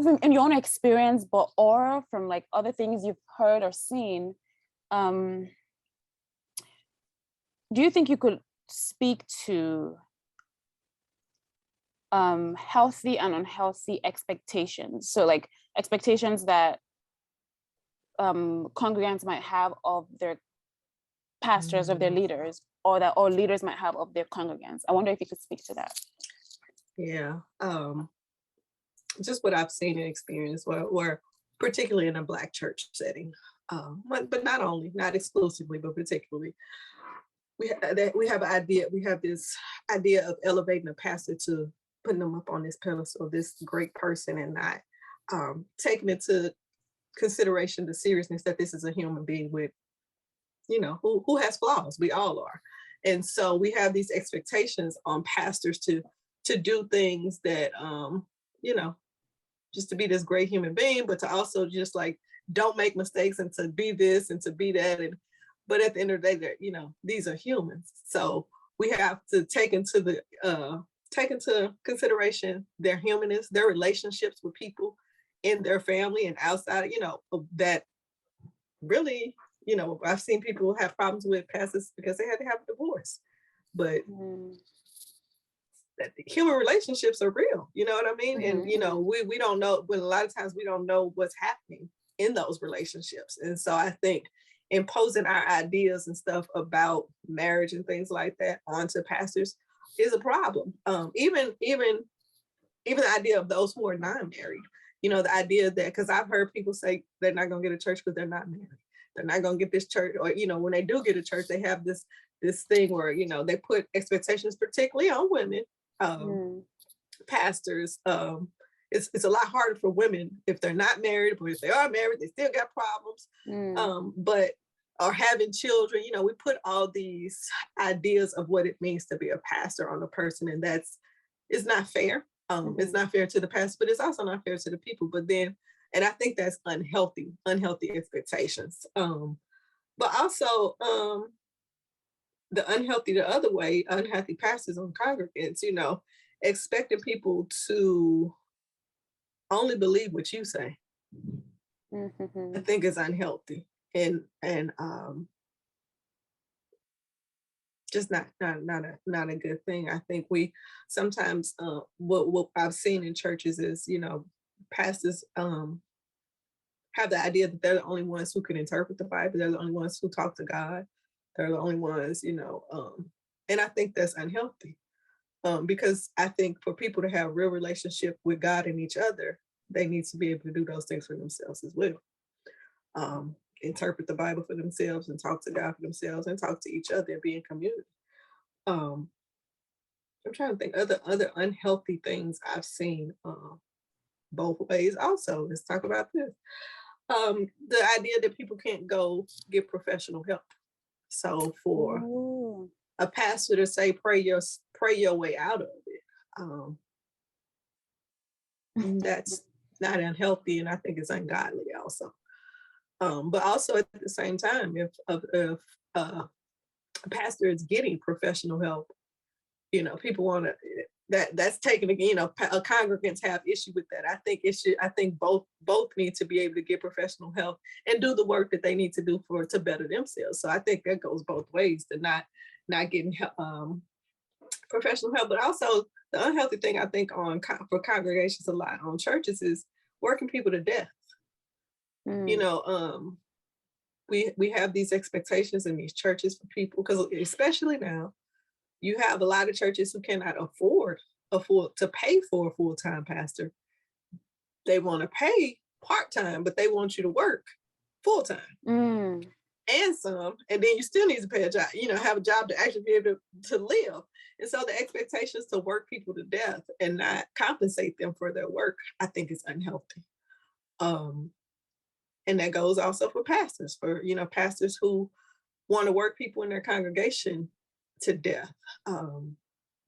in your own experience, but or from like other things you've heard or seen, do you think you could speak to healthy and unhealthy expectations? So like expectations that congregants might have of their pastors, of their leaders, or that all leaders might have of their congregants. I wonder if you could speak to that. Yeah. Just what I've seen and experienced, where particularly in a Black church setting, but not exclusively, but particularly, we have this idea of elevating a pastor to putting them up on this pedestal, this great person, and not taking into consideration the seriousness that this is a human being with, who has flaws. We all are. And so we have these expectations on pastors to do things that, just to be this great human being, but to also just like, don't make mistakes and to be this and to be that. But at the end of the day, these are humans. So we have to take into consideration their humanness, their relationships with people in their family and outside, that really, I've seen people have problems with pastors because they had to have a divorce. But that the human relationships are real, you know what I mean? And, we don't know, but a lot of times we don't know what's happening in those relationships. And so I think imposing our ideas and stuff about marriage and things like that onto pastors is a problem. Even the idea of those who are not married, the idea that, because I've heard people say they're not going to get a church because they're not married. They're not going to get this church, or, when they do get a church, they have this thing where, they put expectations, particularly on women, pastors. It's a lot harder for women if they're not married, but if they are married, they still got problems. But or having children, we put all these ideas of what it means to be a pastor on a person, and it's not fair. It's not fair to the pastor, but it's also not fair to the people. But then, and I think that's unhealthy expectations. But also the other way, unhealthy pastors on congregants, expecting people to only believe what you say. I think is unhealthy and just not a good thing. I think we sometimes what I've seen in churches is, pastors have the idea that they're the only ones who can interpret the Bible. They're the only ones who talk to God. They're the only ones, and I think that's unhealthy. Because I think for people to have a real relationship with God and each other, they need to be able to do those things for themselves as well. Interpret the Bible for themselves and talk to God for themselves and talk to each other and be in community. I'm trying to think other unhealthy things I've seen both ways. Also, let's talk about this. The idea that people can't go get professional help. So for a pastor to say, pray your way out of it, that's not unhealthy, and I think it's ungodly also. But also at the same time, if a pastor is getting professional help, people want to, that's taken again, congregants have issue with that. I think both need to be able to get professional help and do the work that they need to do to better themselves. So I think that goes both ways, to not getting professional help, but also the unhealthy thing I think for congregations a lot on churches is working people to death. We have these expectations in these churches for people, because especially now, you have a lot of churches who cannot afford to pay for a full-time pastor. They want to pay part-time, but they want you to work full-time and some, and then you still need to pay a job, have a job to actually be able to live. And so the expectations to work people to death and not compensate them for their work, I think is unhealthy. And that goes also for pastors, pastors who want to work people in their congregation to death.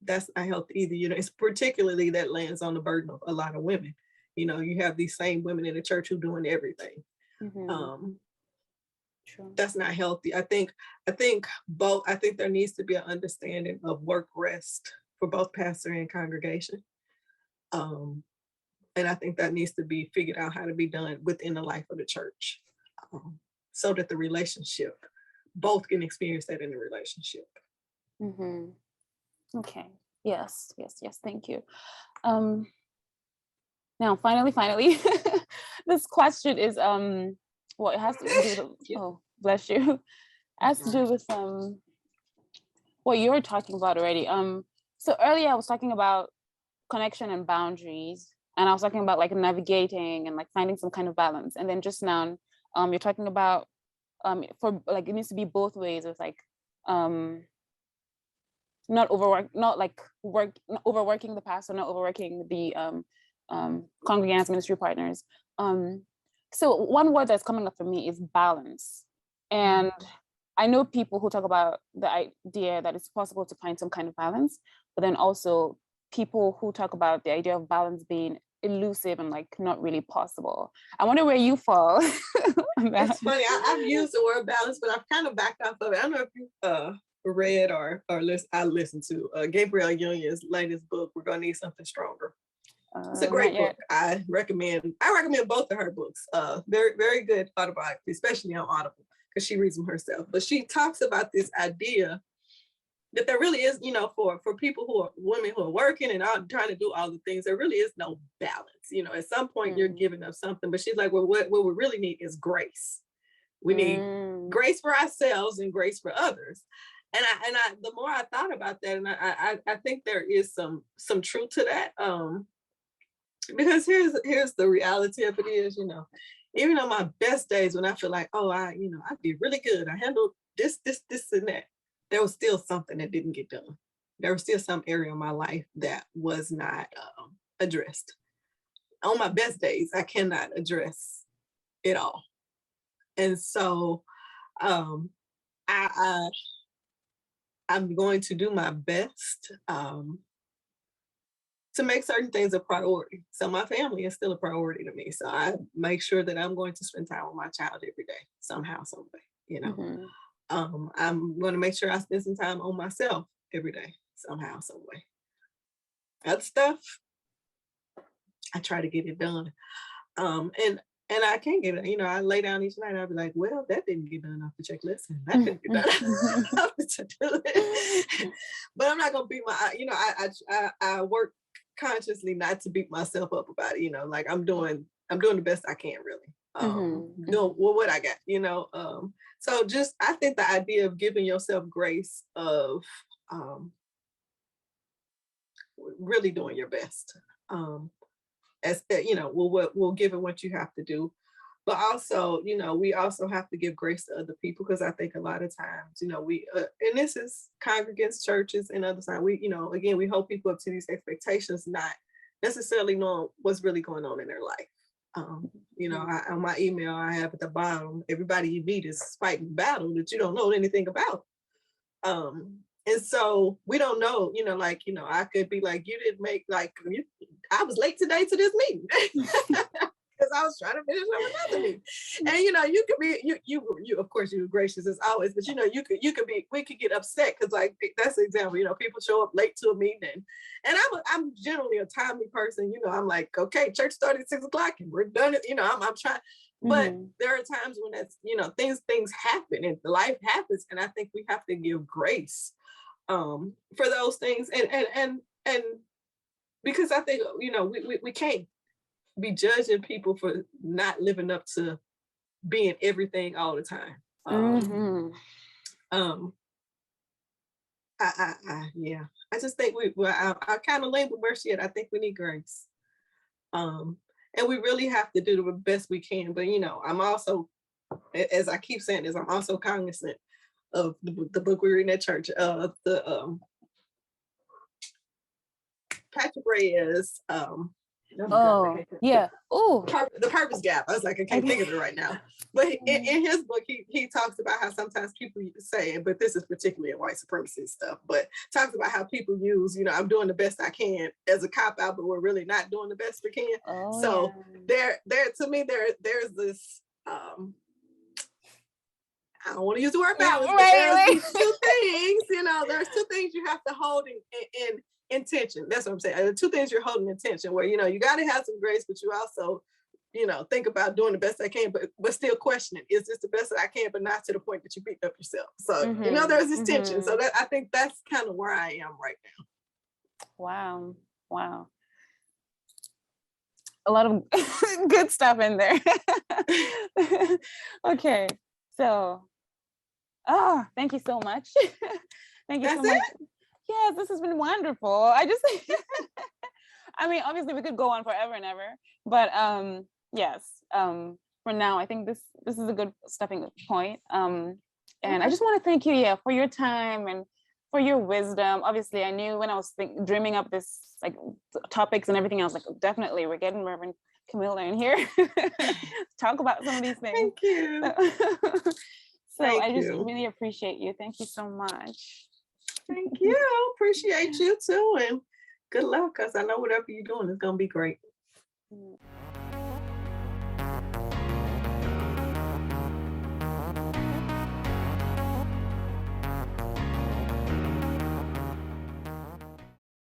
That's not healthy either. It's particularly that lands on the burden of a lot of women. You have these same women in the church who doing everything. That's not healthy. I think there needs to be an understanding of work rest for both pastor and congregation. And I think that needs to be figured out how to be done within the life of the church, so that the relationship, both can experience that in the relationship. Mm-hmm. Okay. Yes. Thank you. Now, finally, this question is well, it has to do with, oh, bless you. It has to do with what you were talking about already. So earlier I was talking about connection and boundaries, and I was talking about like navigating and like finding some kind of balance. And then just now, you're talking about for like it needs to be both ways. It's like not overworking the pastor, not overworking the congregants, ministry partners. So one word that's coming up for me is balance. And I know people who talk about the idea that it's possible to find some kind of balance, but then also people who talk about the idea of balance being elusive and like not really possible. I wonder where you fall. It's funny. I've used the word balance, but I've kind of backed off of it. I don't know if you read or listened to Gabrielle Union's latest book, We're Gonna Need Something Stronger. It's a great book. I recommend both of her books. Very, very good autobiography, especially on Audible, because she reads them herself. But she talks about this idea that there really is, for people who are women who are working and are trying to do all the things, there really is no balance. At some point you're giving up something, but she's like, well, what we really need is grace. We need grace for ourselves and grace for others. And I the more I thought about that, and I think there is some truth to that. Because here's the reality of it is, even on my best days when I feel like, oh, I did really good, I handled this and that, there was still something that didn't get done. There was still some area of my life that was not addressed. On my best days, I cannot address it all. And so I'm going to do my best to make certain things a priority. So my family is still a priority to me. So I make sure that I'm going to spend time with my child every day, somehow, some way, I'm going to make sure I spend some time on myself every day, somehow, some way. Other stuff, I try to get it done. And I can't get it. I lay down each night and I'll be like, well, that didn't get done off the checklist. And that didn't get done off the to-do list. But I'm not going to beat I work consciously not to beat myself up about it. Like I'm doing the best I can, really. Doing what I got, so just, I think the idea of giving yourself grace of really doing your best, as we'll give it what you have to do, but also, we also have to give grace to other people, because I think a lot of times, we and this is congregants, churches, and other times, we, again, we hold people up to these expectations, not necessarily knowing what's really going on in their life. On my email, I have at the bottom, everybody you meet is fighting battle that you don't know anything about. And so we don't know, I could be like, you didn't make, I was late today to this meeting because I was trying to finish up another meeting. And, you could be, you of course, you're gracious as always, but, we could get upset because, like, that's the example, people show up late to a meeting. And I'm generally a timely person, I'm like, okay, church started at 6:00 and we're done. I'm trying. But there are times when that's, things happen and life happens. And I think we have to give grace for those things. And because I think, we can't be judging people for not living up to being everything all the time. I just think I kind of lean with where she at. I think we need grace. And we really have to do the best we can. But, I'm also, as I keep saying this, I'm also cognizant of the book we read at church, of the Patrick Reyes. The Purpose Gap. I was like, I can't think of it right now. But in his book, he talks about how sometimes people say, but this is particularly in white supremacy stuff, but talks about how people use, I'm doing the best I can as a cop out, but we're really not doing the best we can. There to me, there's this I don't want to use the word balance, but there's these two things, there's two things you have to hold in intention. That's what I'm saying. The two things you're holding intention, where you got to have some grace, but you also think about doing the best I can, but still questioning, is this the best that I can, but not to the point that you beat up yourself. So there's this tension. So that, I think that's kind of where I am right now. Wow. A lot of good stuff in there. Okay, so thank you so much. Thank you so much. Yes, this has been wonderful. I mean, obviously we could go on forever and ever, but yes, for now, I think this is a good stepping point. And I just want to thank you, for your time and for your wisdom. Obviously, I knew when I was dreaming up this like topics and everything, I was like, oh, definitely we're getting Reverend Camilla in here talk about some of these things. Thank you. So I just really appreciate you. Thank you so much. Thank you. Appreciate you too, and good luck, because I know whatever you're doing is gonna be great.